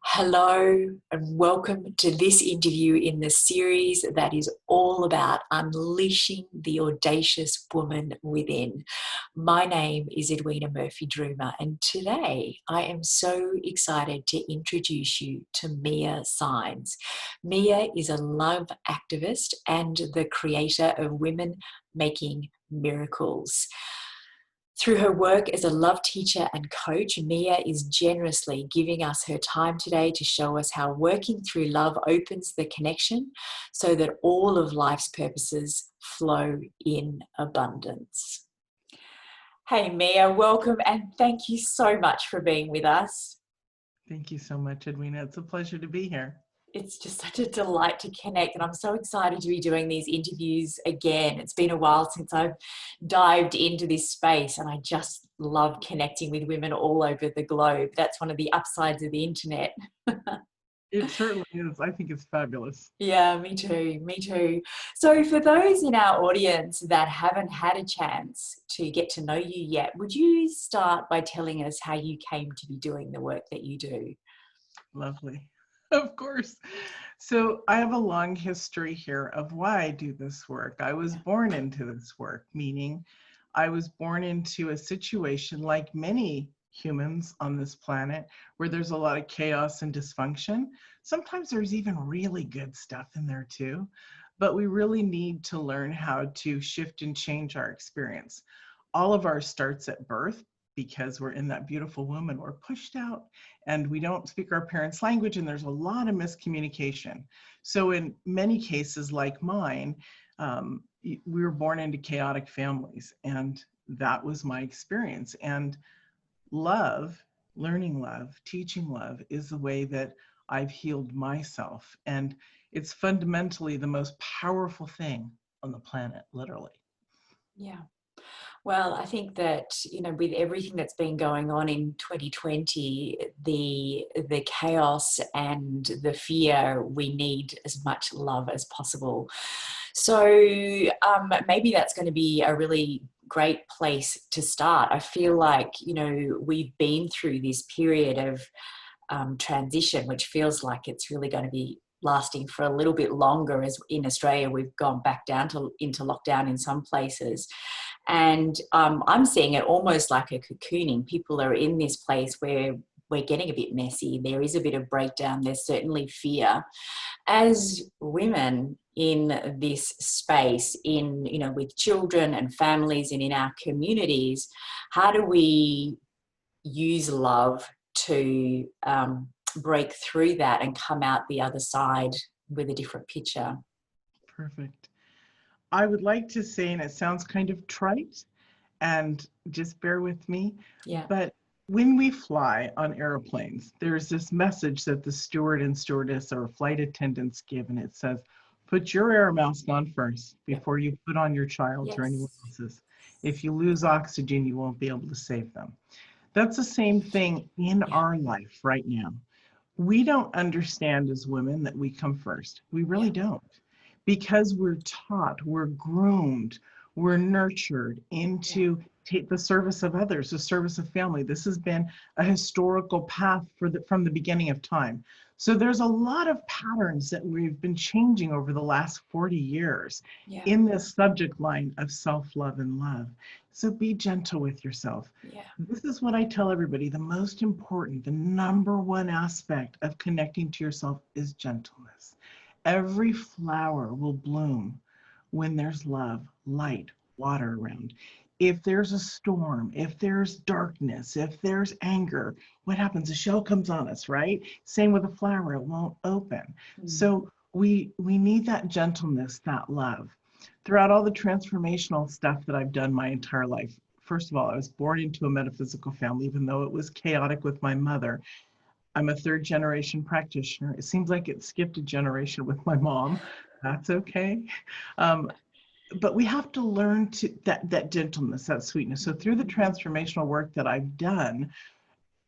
Hello and welcome to this interview in the series that is all about unleashing the audacious woman within. My name is Edwina Murphy-Droomer, and today I am so excited to introduce you to Mia Saenz. Mia is a love activist and the creator of Women Making Miracles. Through her work as a love teacher and coach, Mia is generously giving us her time today to show us how working through love opens the connection so that all of life's purposes flow in abundance. Hey, Mia, welcome and thank you so much for being with us. Thank you so much, Edwina. It's a pleasure to be here. It's just such a delight to connect, and I'm so excited to be doing these interviews again. It's been a while since I've dived into this space, and I just love connecting with women all over the globe. That's one of the upsides of the internet. It certainly is. I think it's fabulous. Yeah, me too, me too. So for those in our audience that haven't had a chance to get to know you yet, would you start by telling us how you came to be doing the work that you do? Lovely. Of course. So I have a long history here of why I do this work. I was born into this work, meaning I was born into a situation like many humans on this planet where there's a lot of chaos and dysfunction. Sometimes there's even really good stuff in there too, but we really need to learn how to shift and change our experience. All of ours starts at birth, because we're in that beautiful womb and we're pushed out and we don't speak our parents' language, and there's a lot of miscommunication. So in many cases like mine, we were born into chaotic families, and that was my experience. And love, learning love, teaching love is the way that I've healed myself. And it's fundamentally the most powerful thing on the planet, literally. Yeah. Well, I think that, with everything that's been going on in 2020, the chaos and the fear, we need as much love as possible. So maybe that's going to be a really great place to start. I feel like, we've been through this period of transition, which feels like it's really going to be lasting for a little bit longer. As in Australia, we've gone back into lockdown in some places. And I'm seeing it almost like a cocooning. People are in this place where we're getting a bit messy. There is a bit of breakdown. There's certainly fear. As women in this space, with children and families and in our communities, how do we use love to break through that and come out the other side with a different picture? Perfect. I would like to say, and it sounds kind of trite, and just bear with me, but when we fly on airplanes, there's this message that the steward and stewardess or flight attendants give, and it says, put your air mask on first before you put on your child's or anyone else's. If you lose oxygen, you won't be able to save them. That's the same thing in our life right now. We don't understand as women that we come first. We really don't. Because we're taught, we're groomed, we're nurtured into the service of others, the service of family. This has been a historical path from the beginning of time. So there's a lot of patterns that we've been changing over the last 40 years in this subject line of self-love and love. So be gentle with yourself. This is what I tell everybody. The most important, the number one aspect of connecting to yourself is gentleness. Every flower will bloom when there's love, light, water around. If there's a storm, if there's darkness, if there's anger, what happens? The shell comes on us, right? Same with a flower, it won't open. So we need that gentleness, that love. Throughout all the transformational stuff that I've done my entire life, first of all, I was born into a metaphysical family, even though it was chaotic with my mother. I'm a third generation practitioner. It seems like it skipped a generation with my mom. That's okay. But we have to learn that gentleness, that sweetness. So through the transformational work that I've done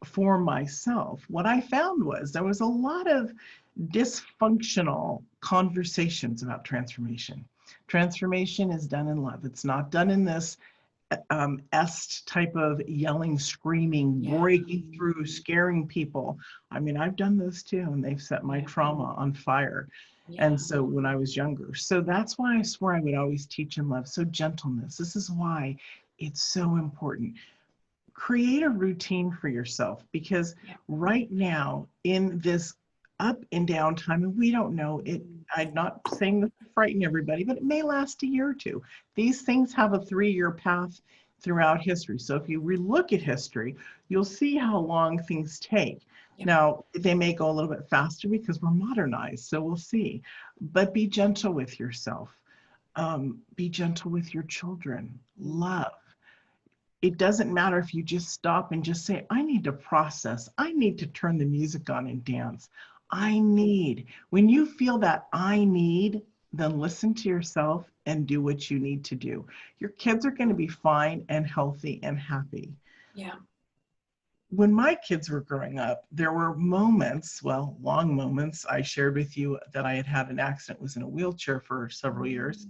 for myself, what I found was there was a lot of dysfunctional conversations about transformation. Transformation is done in love. It's not done in this est type of yelling, screaming, Yeah. breaking through, scaring people. I mean, I've done those too, and they've set my Yeah. trauma on fire. Yeah. And so when I was younger, so that's why I swore I would always teach in love. So gentleness, this is why it's so important. Create a routine for yourself, because Yeah. right now in this up and down time, and we don't know it, I'm not saying this to frighten everybody, but it may last a year or two. These things have a 3-year path throughout history. So if you relook at history, you'll see how long things take. Yeah. Now, they may go a little bit faster because we're modernized, so we'll see. But be gentle with yourself. Be gentle with your children. Love. It doesn't matter if you just stop and just say, I need to process. I need to turn the music on and dance. I need. When you feel that I need, then listen to yourself and do what you need to do. Your kids are going to be fine and healthy and happy. Yeah. When my kids were growing up, there were moments, well, long moments. I shared with you that I had had an accident, was in a wheelchair for several years.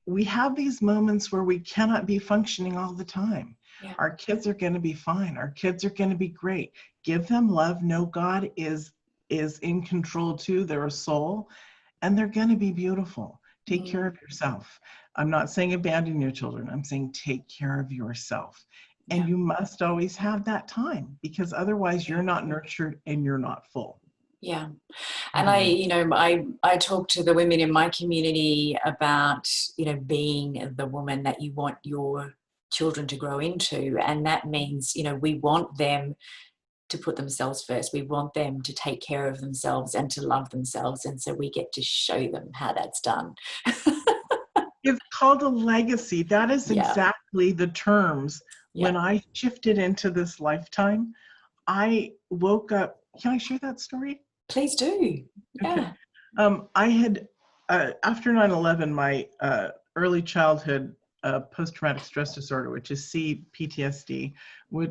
We have these moments where we cannot be functioning all the time. Yeah. Our kids are going to be fine. Our kids are going to be great. Give them love. Know God is in control too. They're a soul, and they're going to be beautiful. Take care of yourself. I'm not saying abandon your children. I'm saying take care of yourself. And Yeah. you must always have that time, because otherwise you're not nurtured and you're not full. Yeah. And I talk to the women in my community about, being the woman that you want your children to grow into. And that means, we want them to put themselves first. We want them to take care of themselves and to love themselves. And so we get to show them how that's done. It's called a legacy. That is Yeah. exactly the terms. Yeah. When I shifted into this lifetime, I woke up. Can I share that story? Please do. Okay. Yeah. I had, after 9/11, my early childhood post-traumatic stress disorder, which is CPTSD,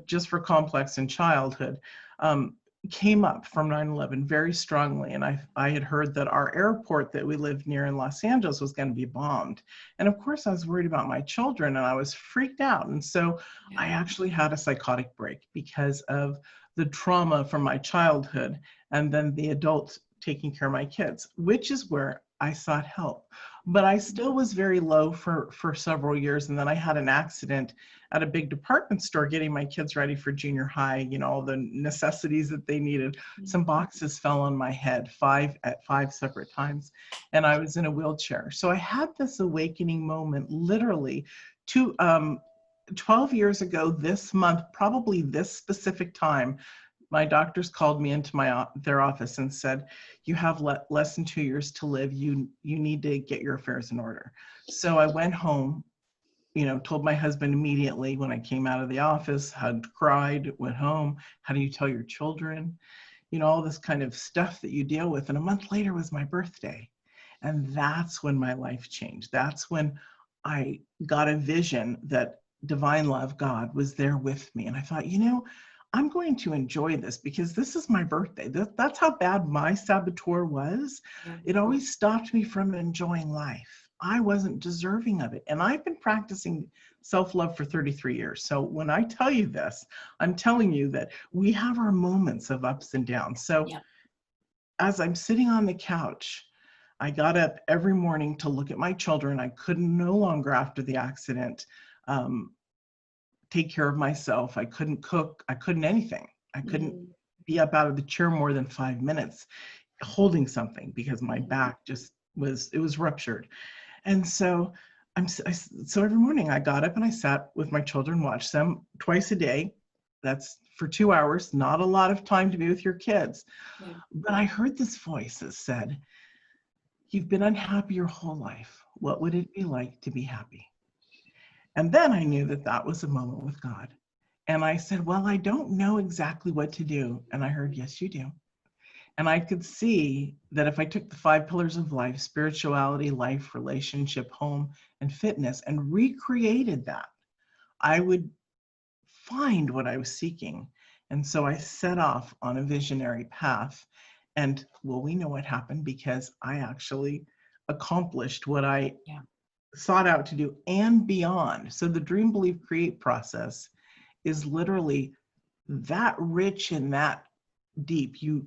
just for complex in childhood, came up from 9/11 very strongly. And I had heard that our airport that we lived near in Los Angeles was going to be bombed. And of course, I was worried about my children and I was freaked out. And so I actually had a psychotic break because of the trauma from my childhood and then the adults taking care of my kids, which is where I sought help. But I still was very low for several years. And then I had an accident at a big department store getting my kids ready for junior high, all the necessities that they needed. Some boxes fell on my head at five separate times, and I was in a wheelchair. So I had this awakening moment literally 12 years ago this month, probably this specific time. My doctors called me into their office and said, you have less than 2 years to live. You need to get your affairs in order. So I went home, told my husband immediately when I came out of the office, hugged, cried, went home. How do you tell your children? All this kind of stuff that you deal with. And a month later was my birthday. And that's when my life changed. That's when I got a vision that divine love, God, was there with me. And I thought, I'm going to enjoy this because this is my birthday. That's how bad my saboteur was. Yeah. It always stopped me from enjoying life. I wasn't deserving of it. And I've been practicing self-love for 33 years. So when I tell you this, I'm telling you that we have our moments of ups and downs. So as I'm sitting on the couch, I got up every morning to look at my children. I couldn't no longer, after the accident, take care of myself. I couldn't cook. I couldn't anything. I couldn't be up out of the chair more than 5 minutes holding something because my back it was ruptured. And so so every morning I got up and I sat with my children, watched them twice a day. That's for 2 hours, not a lot of time to be with your kids. Yeah. But I heard this voice that said, you've been unhappy your whole life. What would it be like to be happy? And then I knew that that was a moment with God. And I said, well, I don't know exactly what to do. And I heard, yes, you do. And I could see that if I took the 5 pillars of life, spirituality, life, relationship, home, and fitness, and recreated that, I would find what I was seeking. And so I set off on a visionary path. And well, we know what happened because I actually accomplished what I sought out to do and beyond. So the dream, believe, create process is literally that rich and that deep. You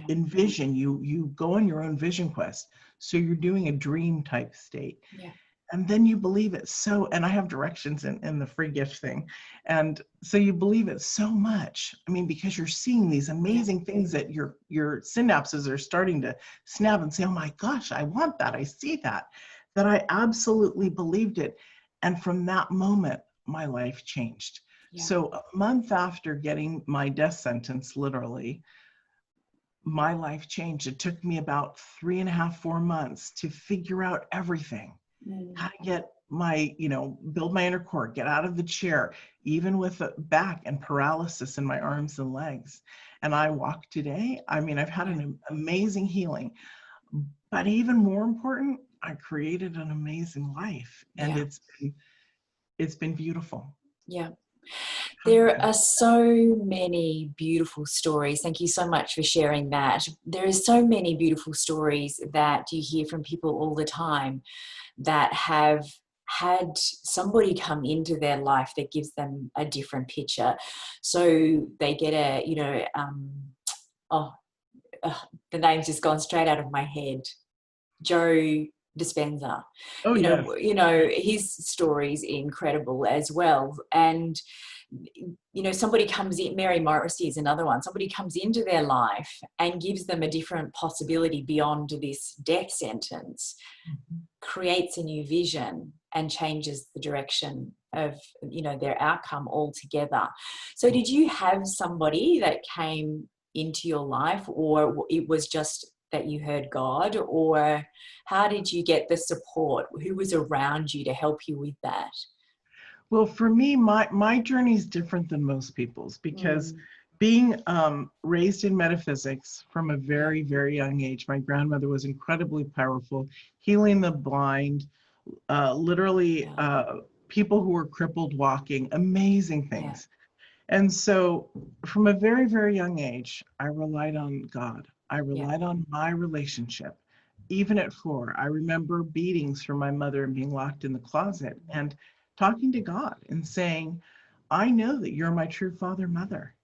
envision, you go on your own vision quest. So you're doing a dream type state. And then you believe it so, and I have directions in the free gift thing. And so you believe it so much. I mean, because you're seeing these amazing things that your synapses are starting to snap and say, oh my gosh, I want that. I see that I absolutely believed it. And from that moment, my life changed. So a month after getting my death sentence, literally, my life changed. It took me about 3.5, 4 months to figure out everything. How to get my, build my inner core, get out of the chair, even with a back and paralysis in my arms and legs. And I walk today. I mean, I've had an amazing healing, but even more important, I created an amazing life, and it's been beautiful. Yeah. There are so many beautiful stories. Thank you so much for sharing that. There are so many beautiful stories that you hear from people all the time that have had somebody come into their life that gives them a different picture. So they get the name's just gone straight out of my head. Joe Dispenza. Oh, His story's incredible as well. And somebody comes in, Mary Morrissey is another one, somebody comes into their life and gives them a different possibility beyond this death sentence, creates a new vision and changes the direction of their outcome altogether. So did you have somebody that came into your life, or it was just that you heard God, or how did you get the support? Who was around you to help you with that? Well, for me, my journey is different than most people's, because being raised in metaphysics from a very, very young age, my grandmother was incredibly powerful, healing the blind, literally people who were crippled walking, amazing things. And so from a very, very young age, I relied on God. I relied on my relationship. Even at 4, I remember beatings from my mother and being locked in the closet and talking to God and saying, I know that you're my true father, mother.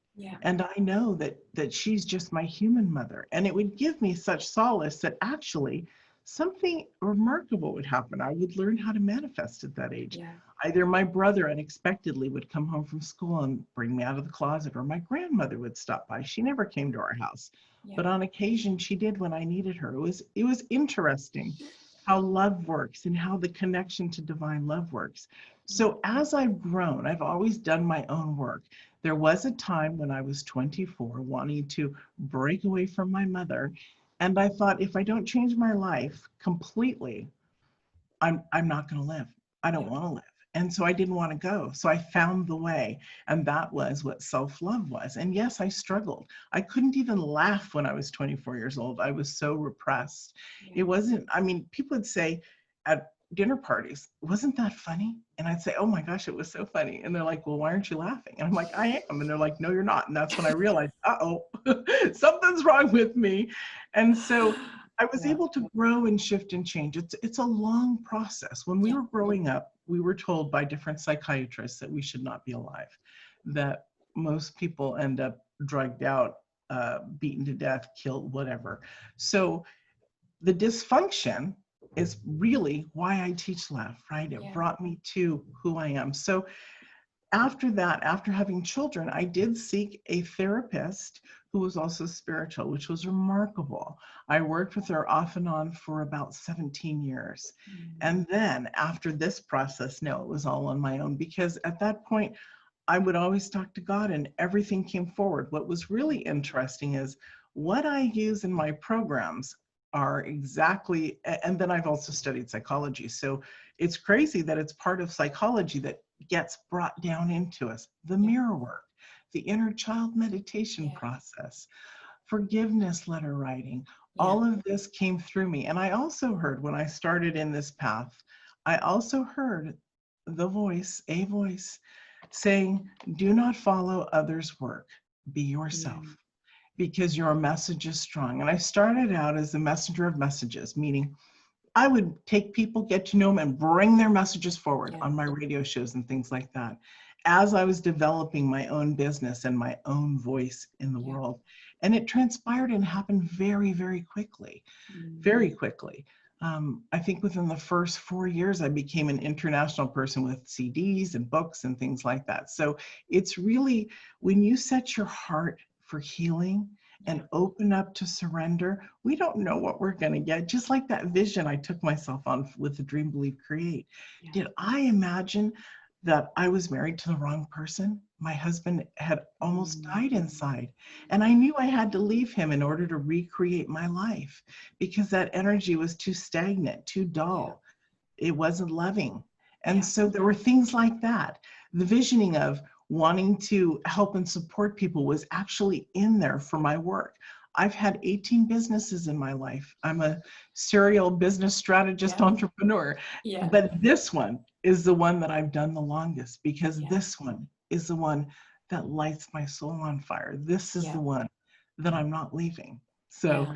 And I know that she's just my human mother. And it would give me such solace that actually something remarkable would happen. I would learn how to manifest at that age. Either my brother unexpectedly would come home from school and bring me out of the closet, or my grandmother would stop by. She never came to our house, but on occasion she did when I needed her. It was interesting how love works and how the connection to divine love works. So as I've grown, I've always done my own work. There was a time when I was 24 wanting to break away from my mother. And I thought, if I don't change my life completely, I'm not going to live. I don't want to live. And so I didn't want to go. So I found the way. And that was what self-love was. And yes, I struggled. I couldn't even laugh when I was 24 years old. I was so repressed. It wasn't, I mean, people would say at dinner parties, wasn't that funny? And I'd say, oh my gosh, it was so funny. And they're like, well, why aren't you laughing? And I'm like, I am. And they're like, no, you're not. And that's when I realized, something's wrong with me. And so I was able to grow and shift and change. It's a long process. When we were growing up, we were told by different psychiatrists that we should not be alive, that most people end up drugged out, beaten to death, killed, whatever. So the dysfunction is really why I teach love, right? It brought me to who I am. So after that, after having children, I did seek a therapist who was also spiritual, which was remarkable. I worked with her off and on for about 17 years. And then after this process, no, it was all on my own, because at that point, I would always talk to God and everything came forward. What was really interesting is what I use in my programs are exactly, and then I've also studied psychology. So it's crazy that it's part of psychology that gets brought down into us. The mirror work, the inner child meditation process, forgiveness letter writing, all of this came through me. And I also heard, when I started in this path, I also heard the voice, a voice saying, do not follow others' work, be yourself. Because your message is strong. And I started out as a messenger of messages, meaning I would take people, get to know them, and bring their messages forward Yeah. on my radio shows and things like that. As I was developing my own business and my own voice in the world. And it transpired and happened very, very quickly, very quickly. I think within the first 4 years, I became an international person with CDs and books and things like that. So it's really, when you set your heart for healing and open up to surrender, we don't know what we're going to get. Just like that vision I took myself on with the Dream, Believe, Create. Did I imagine that I was married to the wrong person? My husband had almost died inside, and I knew I had to leave him in order to recreate my life, because that energy was too stagnant, too dull. It wasn't loving. And so there were things like that. The visioning of wanting to help and support people was actually in there for my work. I've had 18 businesses in my life. I'm a serial business strategist entrepreneur, but this one is the one that I've done the longest, because this one is the one that lights my soul on fire. This is the one that I'm not leaving. So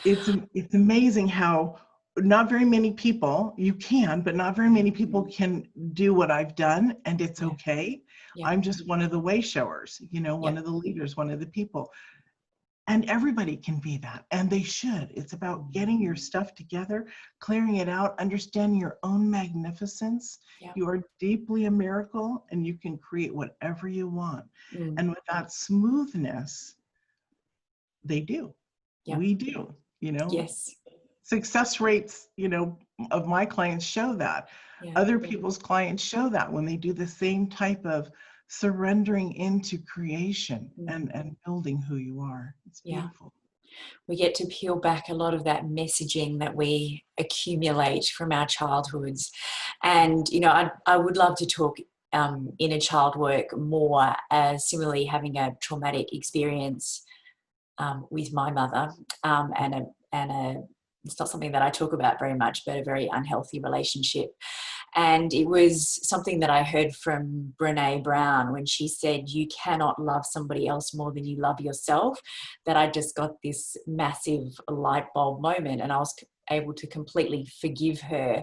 it's amazing how not very many people, you can, but not very many people can do what I've done, and it's okay. I'm just one of the way showers, you know, one of the leaders, one of the people. And everybody can be that, and they should. It's about getting your stuff together, clearing it out, understanding your own magnificence. You are deeply a miracle, and you can create whatever you want. And with that smoothness, they do. We do, you know. Success rates, you know, of my clients show that. Other people's clients show that when they do the same type of surrendering into creation and building who you are. It's beautiful. We get to peel back a lot of that messaging that we accumulate from our childhoods. And, you know, I would love to talk inner child work more, as similarly having a traumatic experience with my mother, and it's not something that I talk about very much, but a very unhealthy relationship. And it was something that I heard from Brené Brown when she said, you cannot love somebody else more than you love yourself, that I just got this massive light bulb moment, and I was able to completely forgive her,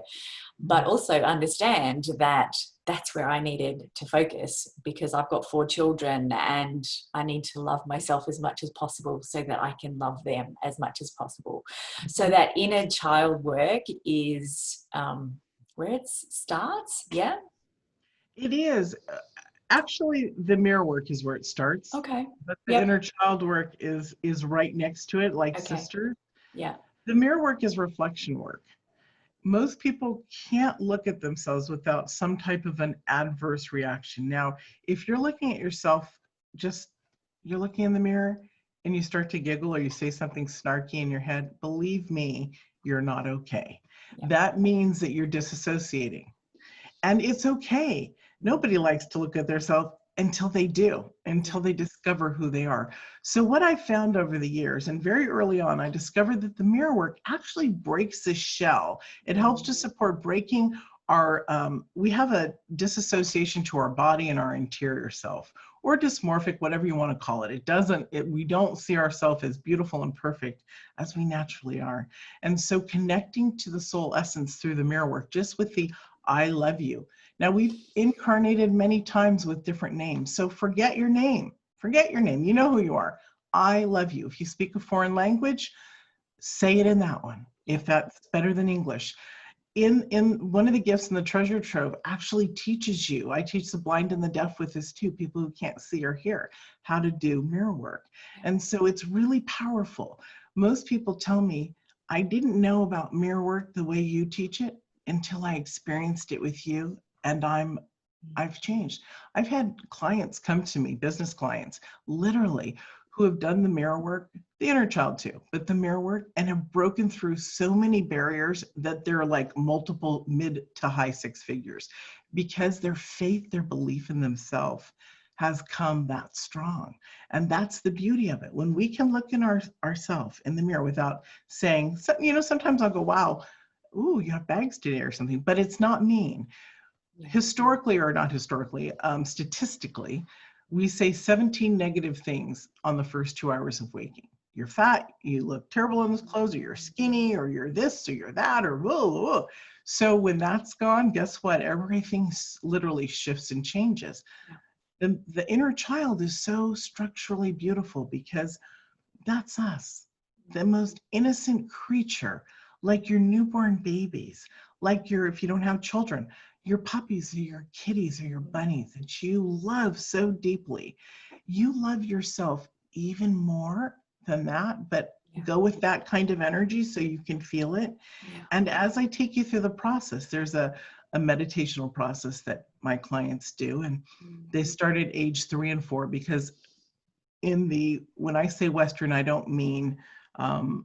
but also understand that that's where I needed to focus, because I've got 4 children and I need to love myself as much as possible so that I can love them as much as possible. So that inner child work is where it starts. Yeah, it is. Actually, the mirror work is where it starts. Okay. But the inner child work is right next to it, like sisters. Yeah. The mirror work is reflection work. Most people can't look at themselves without some type of an adverse reaction. Now, if you're looking at yourself, you're looking in the mirror and you start to giggle or you say something snarky in your head, believe me, you're not okay. That means that you're disassociating. And it's okay. Nobody likes to look at themselves until they do, until they discover who they are. So what I found over the years, and very early on, I discovered that the mirror work actually breaks the shell. It helps to support breaking our, we have a disassociation to our body and our interior self, or dysmorphic, whatever you want to call it. We don't see ourselves as beautiful and perfect as we naturally are. And so connecting to the soul essence through the mirror work, just with the I love you. Now, we've incarnated many times with different names. So forget your name. Forget your name. You know who you are. I love you. If you speak a foreign language, say it in that one, if that's better than English. In one of the gifts in the treasure trove actually teaches you, I teach the blind and the deaf with this too, people who can't see or hear, how to do mirror work. And so it's really powerful. Most people tell me, I didn't know about mirror work the way you teach it until I experienced it with you, and I've changed. I've had clients come to me, business clients, literally, who have done the mirror work, the inner child too, but the mirror work, and have broken through so many barriers that they're like multiple mid to high 6 figures, because their faith, their belief in themselves has come that strong. And that's the beauty of it. When we can look in ourselves in the mirror without saying, you know, sometimes I'll go, wow, ooh, you have bags today or something, but it's not mean. Historically, or not historically, statistically, we say 17 negative things on the first 2 hours of waking. you're fat, you look terrible in those clothes, or you're skinny, or you're this, or you're that, or whoa, whoa. So when that's gone, guess what? Everything literally shifts and changes. The inner child is so structurally beautiful because that's us, the most innocent creature, like your newborn babies, like your, if you don't have children, your puppies or your kitties or your bunnies that you love so deeply. You love yourself even more than that, but go with that kind of energy so you can feel it. And as I take you through the process, there's a meditational process that my clients do, and they start at age 3 and 4 because when I say Western, I don't mean, the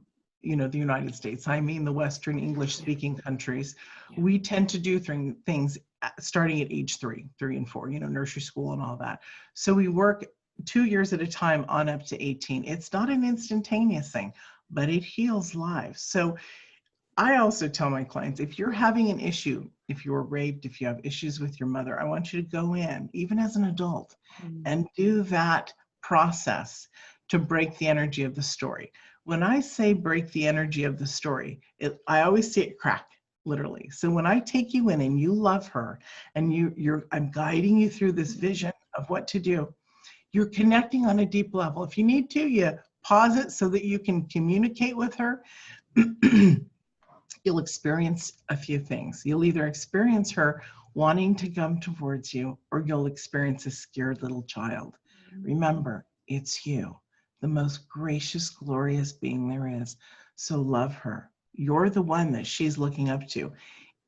United States. I mean the Western English speaking countries. We tend to do things starting at age 3 and 4, nursery school and all that. So we work 2 years at a time on up to 18. It's not an instantaneous thing, but it heals lives. So I also tell my clients, if you're having an issue, if you were raped, if you have issues with your mother, I want you to go in, even as an adult, and do that process to break the energy of the story. When I say break the energy of the story, I always see it crack, literally. So when I take you in and you love her and I'm guiding you through this vision of what to do, you're connecting on a deep level. If you need to, you pause it so that you can communicate with her. You'll experience a few things. You'll either experience her wanting to come towards you, or you'll experience a scared little child. Remember, it's you, the most gracious, glorious being there is. So love her. You're the one that she's looking up to.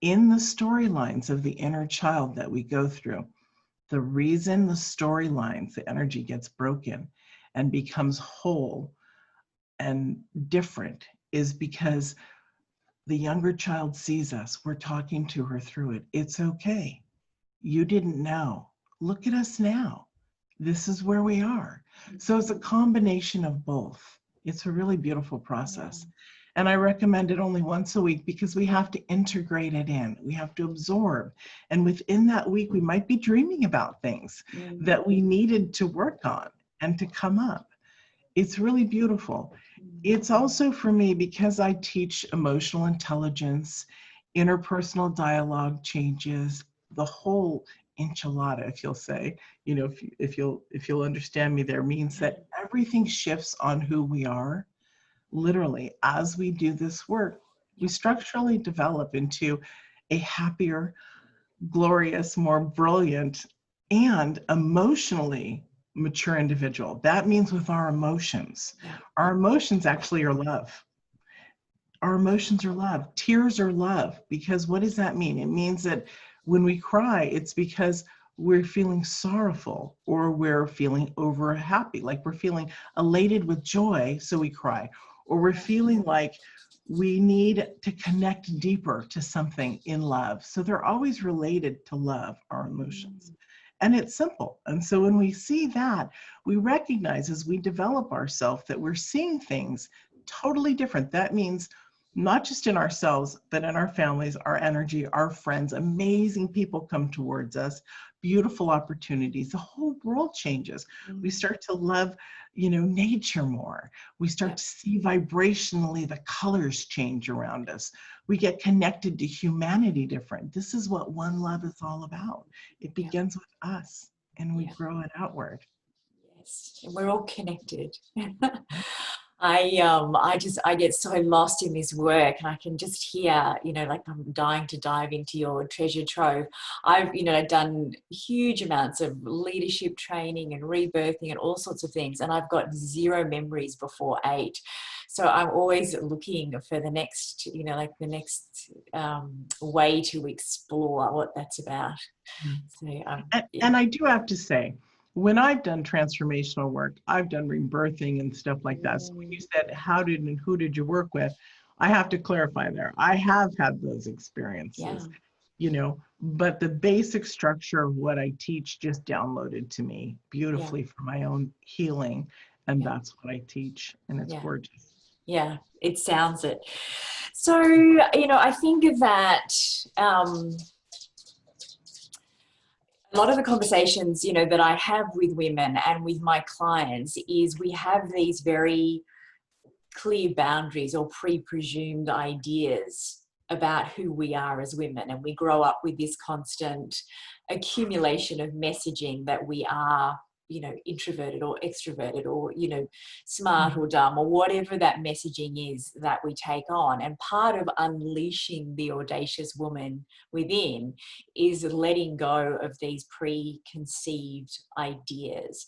In the storylines of the inner child that we go through, the reason the storylines, the energy gets broken and becomes whole and different is because the younger child sees us. We're talking to her through it. It's okay. You didn't know. Look at us now. This is where we are. So it's a combination of both. It's a really beautiful process. And I recommend it only once a week because we have to integrate it in. We have to absorb. And within that week, we might be dreaming about things that we needed to work on and to come up. It's really beautiful. It's also for me, because I teach emotional intelligence, interpersonal dialogue changes, the whole enchilada, if you'll say, if you'll understand me there, means that everything shifts on who we are. Literally, as we do this work, we structurally develop into a happier, glorious, more brilliant, and emotionally mature individual. That means with our emotions. Our emotions actually are love. Our emotions are love. Tears are love. Because what does that mean? It means that when we cry, it's because we're feeling sorrowful, or we're feeling over happy, like we're feeling elated with joy, so we cry, or we're feeling like we need to connect deeper to something in love. So they're always related to love, our emotions. And it's simple. And so when we see that, we recognize as we develop ourselves that we're seeing things totally different. That means not just in ourselves, but in our families, our energy, our friends, amazing people come towards us, beautiful opportunities, the whole world changes. We start to love, nature more. We start to see vibrationally the colors change around us. We get connected to humanity different. This is what One Love is all about. It begins with us, and we grow it outward. Yes, and we're all connected. I get so lost in this work, and I can just hear, like I'm dying to dive into your treasure trove. I've, done huge amounts of leadership training and rebirthing and all sorts of things, and I've got zero memories before 8. So I'm always looking for the next, the next way to explore what that's about. So, and I do have to say, when I've done transformational work, I've done rebirthing and stuff like that. So when you said, how did and who did you work with? I have to clarify there. I have had those experiences, but the basic structure of what I teach just downloaded to me beautifully for my own healing. And that's what I teach. And it's gorgeous. Yeah, it sounds it. So, I think that a lot of the conversations, that I have with women and with my clients is we have these very clear boundaries or pre-presumed ideas about who we are as women, and we grow up with this constant accumulation of messaging that we are, you know, introverted or extroverted, or, you know, smart or dumb, or whatever that messaging is that we take on. And part of unleashing the audacious woman within is letting go of these preconceived ideas.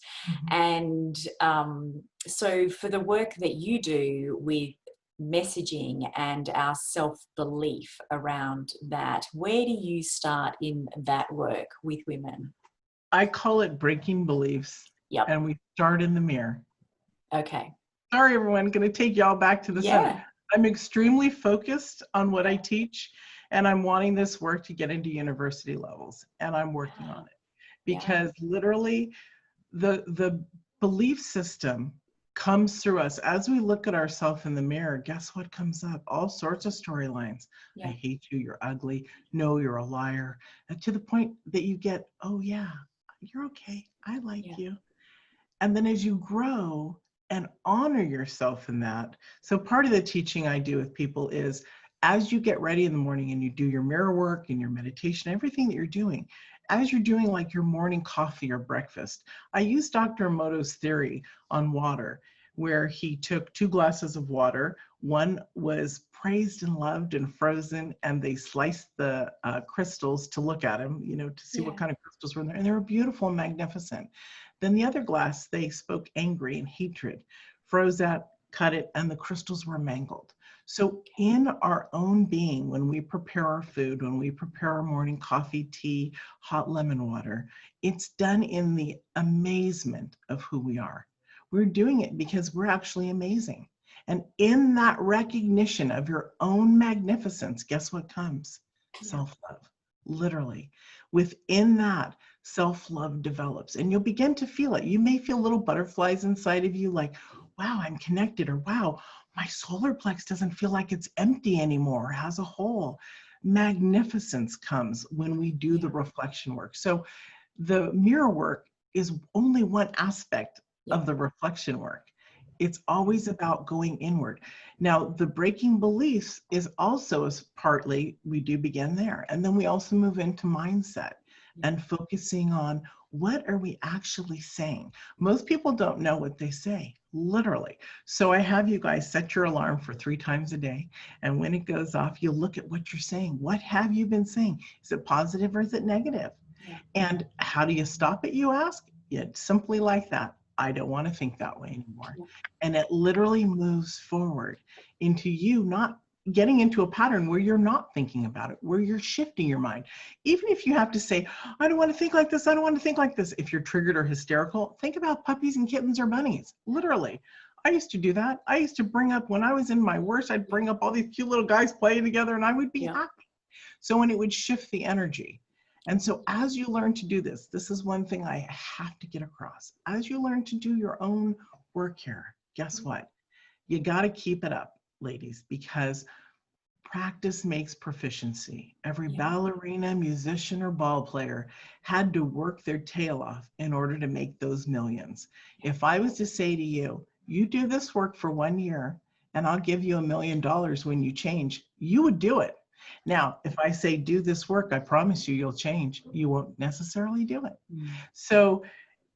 And so for the work that you do with messaging and our self-belief around that, where do you start in that work with women? I call it breaking beliefs. Yep. And we start in the mirror. Okay. Sorry, everyone, going to take y'all back to the center. I'm extremely focused on what I teach, and I'm wanting this work to get into university levels, and I'm working on it. Because literally the belief system comes through us. As we look at ourselves in the mirror, guess what comes up? All sorts of storylines. I hate you, you're ugly, no, you're a liar. And to the point that you get, oh yeah, you're okay, I like you. And then as you grow and honor yourself in that, so part of the teaching I do with people is, as you get ready in the morning and you do your mirror work and your meditation, everything that you're doing, as you're doing like your morning coffee or breakfast, I use Dr. Emoto's theory on water, where he took 2 glasses of water. One was praised and loved and frozen, and they sliced the crystals to look at them, you know, to see what kind of crystals were in there. And they were beautiful and magnificent. Then the other glass, they spoke angry and hatred, froze that, cut it, and the crystals were mangled. So in our own being, when we prepare our food, when we prepare our morning coffee, tea, hot lemon water, it's done in the amazement of who we are. We're doing it because we're actually amazing. And in that recognition of your own magnificence, guess what comes? Self-love, literally. Within that, self-love develops, and you'll begin to feel it. You may feel little butterflies inside of you, like, wow, I'm connected, or wow, my solar plex doesn't feel like it's empty anymore, it has a hole. Magnificence comes when we do the reflection work. So the mirror work is only one aspect of the reflection work. It's always about going inward. Now, the breaking beliefs is also partly, we do begin there. And then we also move into mindset and focusing on, what are we actually saying? Most people don't know what they say, literally. So I have you guys set your alarm for 3 times a day. And when it goes off, you look at what you're saying. What have you been saying? Is it positive or is it negative? And how do you stop it, you ask? It's simply like that. I don't want to think that way anymore. And it literally moves forward into you not getting into a pattern where you're not thinking about it, where you're shifting your mind. Even if you have to say, I don't want to think like this, I don't want to think like this. If you're triggered or hysterical, think about puppies and kittens or bunnies, literally. I used to do that. I used to bring up, when I was in my worst, I'd bring up all these cute little guys playing together and I would be happy. So when it would shift the energy. And so as you learn to do this, this is one thing I have to get across. As you learn to do your own work here, guess what? You got to keep it up, ladies, because practice makes proficiency. Every ballerina, musician, or ball player had to work their tail off in order to make those millions. If I was to say to you, you do this work for 1 year and I'll give you $1 million when you change, you would do it. Now, if I say, do this work, I promise you, you'll change. You won't necessarily do it. So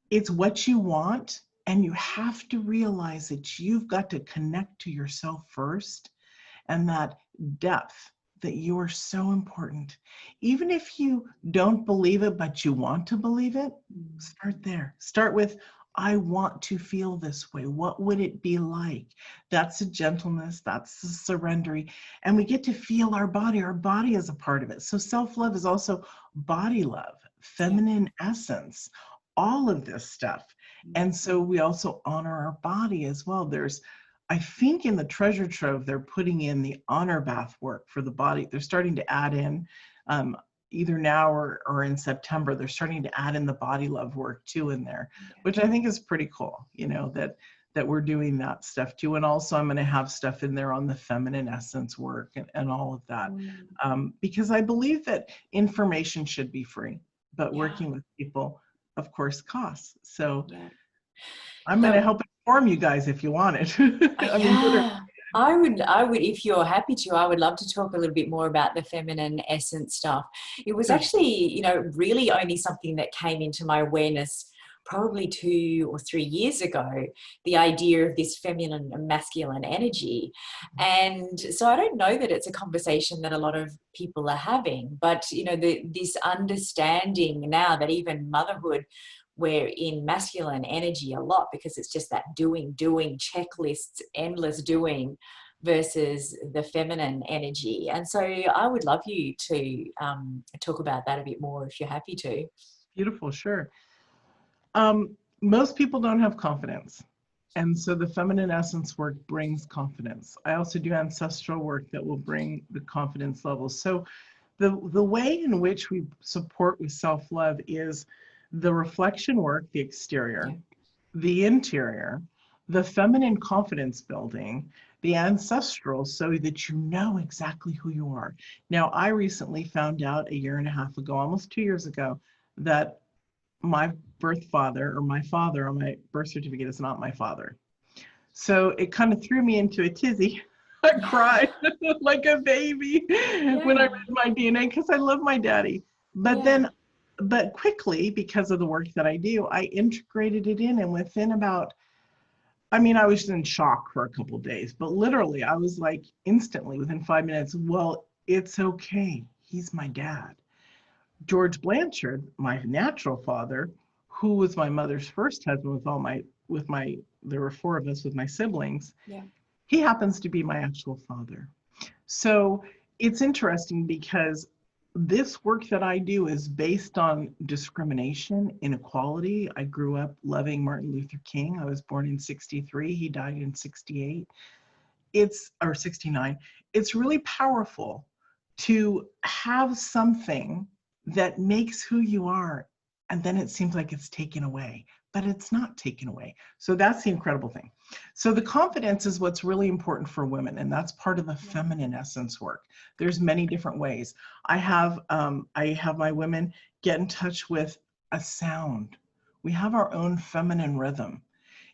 it's what you want, and you have to realize that you've got to connect to yourself first, and that depth, that you are so important. Even if you don't believe it, but you want to believe it, start there. Start with, I want to feel this way. What would it be like? That's the gentleness, that's the surrendering. And we get to feel our body. Our body is a part of it. So self-love is also body love, feminine essence, all of this stuff. And so we also honor our body as well. There's, I think in the treasure trove, they're putting in the honor bath work for the body. They're starting to add in, either now or in September, they're starting to add in the body love work too in there, which I think is pretty cool, you know, that we're doing that stuff too. And also I'm going to have stuff in there on the feminine essence work and all of that, because I believe that information should be free, but working with people, of course, costs. So I'm going to help perform, you guys, if you want it. I mean, literally. Yeah, I would, if you're happy to, I would love to talk a little bit more about the feminine essence stuff. It was Sure. actually, really only something that came into my awareness probably 2 or 3 years ago, the idea of this feminine and masculine energy. And so I don't know that it's a conversation that a lot of people are having, but, this understanding now that even motherhood, we're in masculine energy a lot because it's just that doing, checklists, endless doing, versus the feminine energy. And so I would love you to talk about that a bit more if you're happy to. Beautiful, sure. Most people don't have confidence. And so the feminine essence work brings confidence. I also do ancestral work that will bring the confidence levels. So the way in which we support with self-love is the reflection work, the exterior, the interior, the feminine confidence building, the ancestral, so that you know exactly who you are. Now, I recently found out a year and a half ago, almost 2 years ago, that my birth father, or my father on my birth certificate, is not my father. So it kind of threw me into a tizzy. I cried like a baby when I read my DNA because I love my daddy. But quickly, because of the work that I do, I integrated it in, and within about, I mean, I was in shock for a couple of days, but literally I was like instantly within 5 minutes, well, it's okay. He's my dad. George Blanchard, my natural father, who was my mother's first husband there were four of us with my siblings. Yeah. He happens to be my actual father. So it's interesting because this work that I do is based on discrimination, inequality. I grew up loving Martin Luther King. I was born in 63. He died in 68. Or 69. It's really powerful to have something that makes who you are, and then it seems like it's taken away, but it's not taken away. So that's the incredible thing. So the confidence is what's really important for women, and that's part of the feminine essence work. There's many different ways. I have my women get in touch with a sound. We have our own feminine rhythm.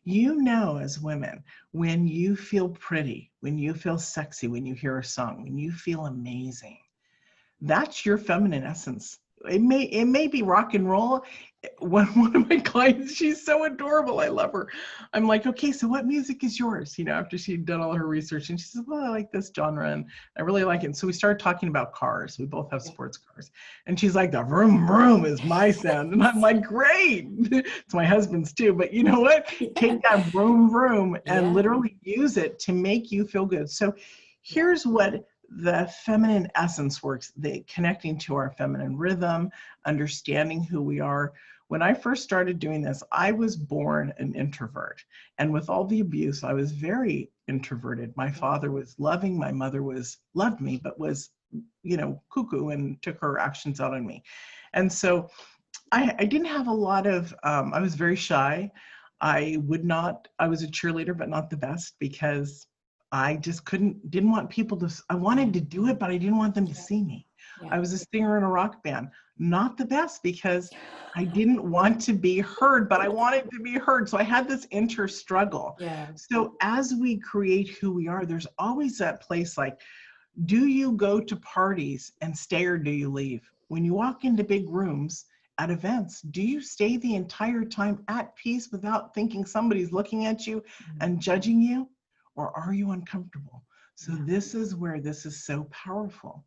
You know, as women, when you feel pretty, when you feel sexy, when you hear a song, when you feel amazing, that's your feminine essence. It may be rock and roll. One of my clients, she's so adorable. I love her. I'm like, okay, so what music is yours? After she'd done all her research, and she says, well, I like this genre and I really like it. And so we started talking about cars. We both have sports cars. And she's like, the vroom vroom is my sound. And I'm like, great. It's my husband's too. But you know what? Take that vroom vroom and literally use it to make you feel good. So here's what the feminine essence works, connecting to our feminine rhythm, understanding who we are. When I first started doing this, I was born an introvert. And with all the abuse, I was very introverted. My father was loving, my mother loved me, but was, cuckoo and took her actions out on me. And so I didn't have a lot of, I was very shy. I was a cheerleader, but not the best, because I just didn't want people to, I wanted to do it, but I didn't want them to see me. I was a singer in a rock band, not the best, because I didn't want to be heard, but I wanted to be heard. So I had this inner struggle. So as we create who we are, there's always that place like, do you go to parties and stay, or do you leave? When you walk into big rooms at events, do you stay the entire time at peace without thinking somebody's looking at you and judging you? Or are you uncomfortable? So this is where this is so powerful.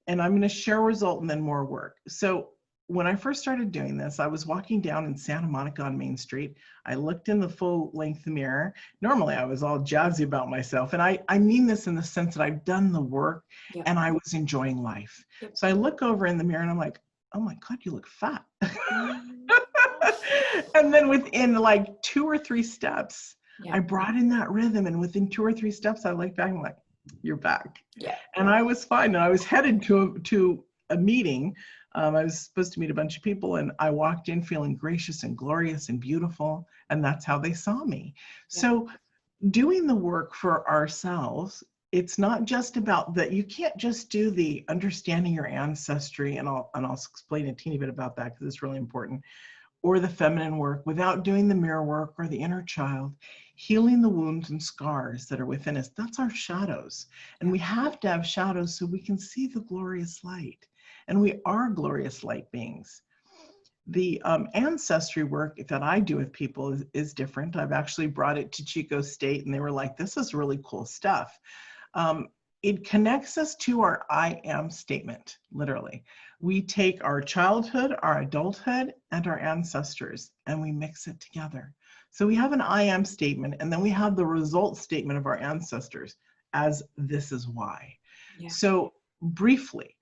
And I'm going to share a result and then more work. So when I first started doing this, I was walking down in Santa Monica on Main Street. I looked in the full length mirror. Normally I was all jazzy about myself. And I mean this in the sense that I've done the work and I was enjoying life. So I look over in the mirror and I'm like, oh my God, you look fat. And then within like 2 or 3 steps, I brought in that rhythm, and within 2 or 3 steps, I looked back and I'm like, you're back. And I was fine. And I was headed to a meeting. I was supposed to meet a bunch of people, and I walked in feeling gracious and glorious and beautiful. And that's how they saw me. So doing the work for ourselves, it's not just about that. You can't just do the understanding your ancestry, and I'll explain a teeny bit about that because it's really important. or the feminine work without doing the mirror work or the inner child, healing the wounds and scars that are within us. That's our shadows. And we have to have shadows so we can see the glorious light. And we are glorious light beings. The ancestry work that I do with people is different. I've actually brought it to Chico State and they were like, this is really cool stuff. It connects us to our I am statement, literally. We take our childhood, our adulthood, and our ancestors, and we mix it together. So we have an I am statement, and then we have the result statement of our ancestors as this is why. Yeah. So briefly,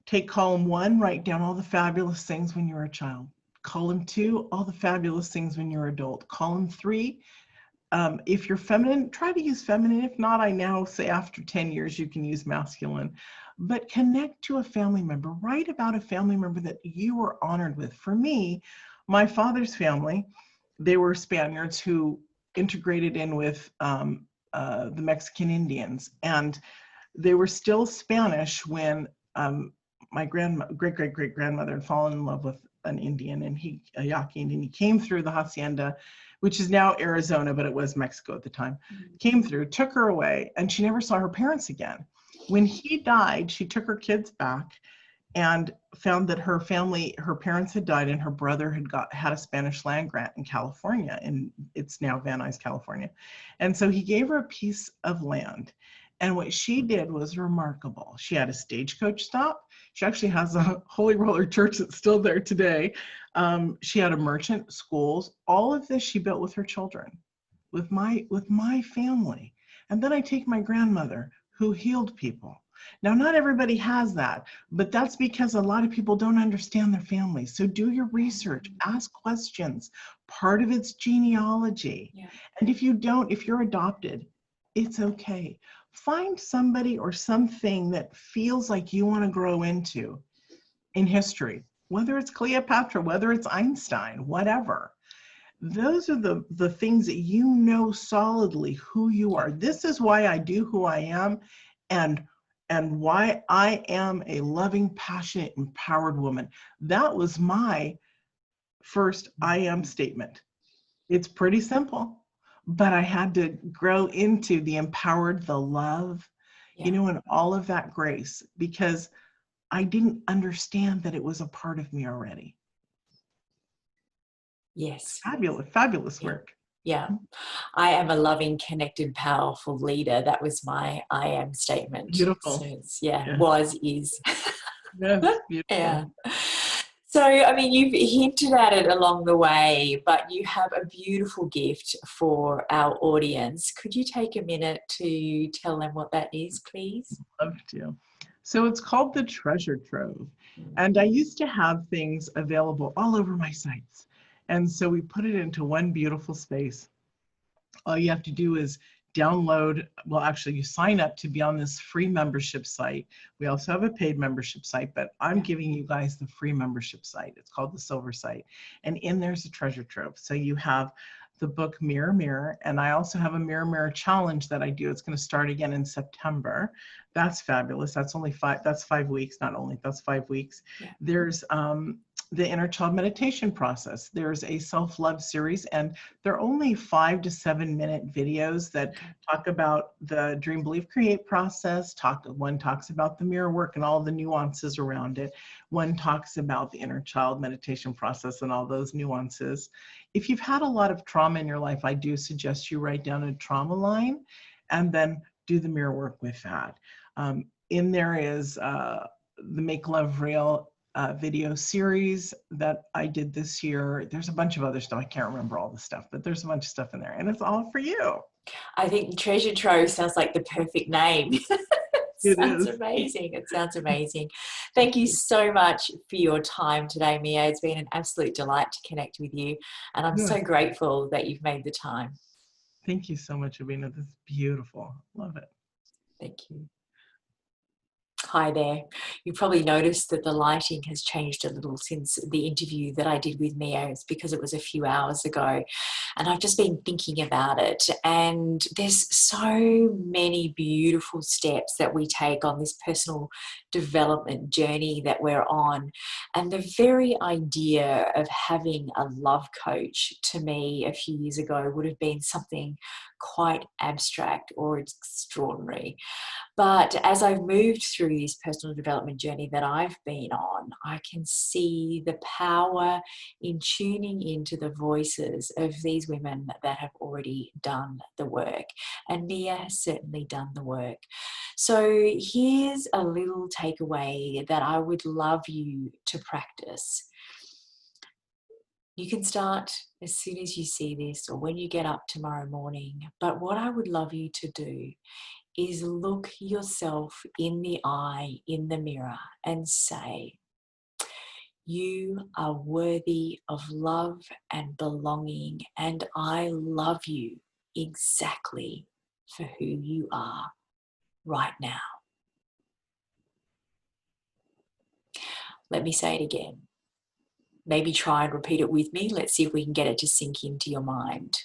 take column 1, write down all the fabulous things when you were a child. Column 2, all the fabulous things when you're adult. Column 3, if you're feminine, try to use feminine. If not, I now say after 10 years, you can use masculine. But connect to a family member. Write about a family member that you were honored with. For me, my father's family, they were Spaniards who integrated in with the Mexican Indians. And they were still Spanish when my great-great-great-grandmother had fallen in love with an Indian, and a Yaqui Indian. He came through the hacienda, which is now Arizona, but it was Mexico at the time. Came through, took her away, and she never saw her parents again. When he died, she took her kids back and found that her parents had died, and her brother had a Spanish land grant in California, and it's now Van Nuys, California. And so he gave her a piece of land. And what she did was remarkable. She had a stagecoach stop. She actually has a Holy Roller Church that's still there today. She had a merchant, schools. All of this she built with her children, with my family. And then I take my grandmother who healed people. Now, not everybody has that, but that's because a lot of people don't understand their families. So do your research, ask questions. Part of it's genealogy. Yeah. And if you're adopted, it's okay. Find somebody or something that feels like you want to grow into in history, whether it's Cleopatra, whether it's Einstein, whatever. Those are the things that you know solidly who you are. This is why I do who I am, and why I am a loving, passionate, empowered woman. That was my first I am statement. It's pretty simple. But I had to grow into the empowered, the love, and all of that grace, because I didn't understand that it was a part of me already. Yes. Fabulous, fabulous work. Yeah. I am a loving, connected, powerful leader. That was my I am statement. Beautiful. So was, is. Yes, beautiful. Yeah. So, I mean, you've hinted at it along the way, but you have a beautiful gift for our audience. Could you take a minute to tell them what that is, please? Love to. So it's called the Treasure Trove. And I used to have things available all over my sites. And so we put it into one beautiful space. All you have to do is download, well, actually you sign up to be on this free membership site. We also have a paid membership site, but I'm giving you guys the free membership site. It's called the Silver Site. And in there's a treasure trove. So you have the book Mirror Mirror, and I also have a Mirror Mirror challenge that I do. It's going to start again in September. That's fabulous. That's 5 weeks, not only, that's 5 weeks. Yeah. There's the inner child meditation process. There's a self-love series, and they're only 5 to 7 minute videos that talk about the dream, believe, create process. One talks about the mirror work and all the nuances around it. One talks about the inner child meditation process and all those nuances. If you've had a lot of trauma in your life, I do suggest you write down a trauma line and then do the mirror work with that. In there is the Make Love Real video series that I did this year. There's a bunch of other stuff. I can't remember all the stuff, but there's a bunch of stuff in there, and it's all for you. I think Treasure Trove sounds like the perfect name. It sounds amazing. It sounds amazing. Thank you so much for your time today, Mia. It's been an absolute delight to connect with you, and I'm so grateful that you've made the time. Thank you so much, Abina. This is beautiful. Love it. Thank you. Hi there. You probably noticed that the lighting has changed a little since the interview that I did with Mia. It's because it was a few hours ago. And I've just been thinking about it. And there's so many beautiful steps that we take on this personal development journey that we're on. And the very idea of having a love coach to me a few years ago would have been something quite abstract or extraordinary. But as I've moved through this personal development journey that I've been on, I can see the power in tuning into the voices of these women that have already done the work. And Mia has certainly done the work. So here's a little takeaway that I would love you to practice. You can start as soon as you see this or when you get up tomorrow morning. But what I would love you to do is look yourself in the eye, in the mirror, and say, you are worthy of love and belonging, and I love you exactly for who you are right now. Let me say it again. Maybe try and repeat it with me. Let's see if we can get it to sink into your mind.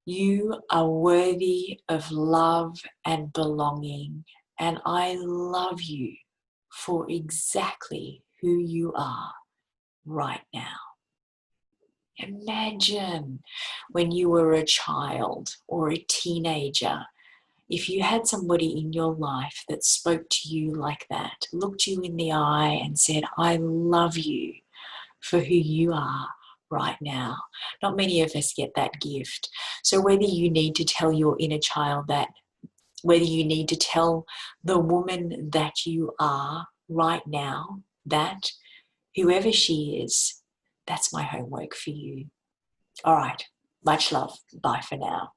You are worthy of love and belonging, and I love you for exactly who you are right now. Imagine when you were a child or a teenager, if you had somebody in your life that spoke to you like that, looked you in the eye and said, I love you for who you are right now. Not many of us get that gift. So whether you need to tell your inner child that, whether you need to tell the woman that you are right now that, whoever she is, that's my homework for you. All right. Much love. Bye for now.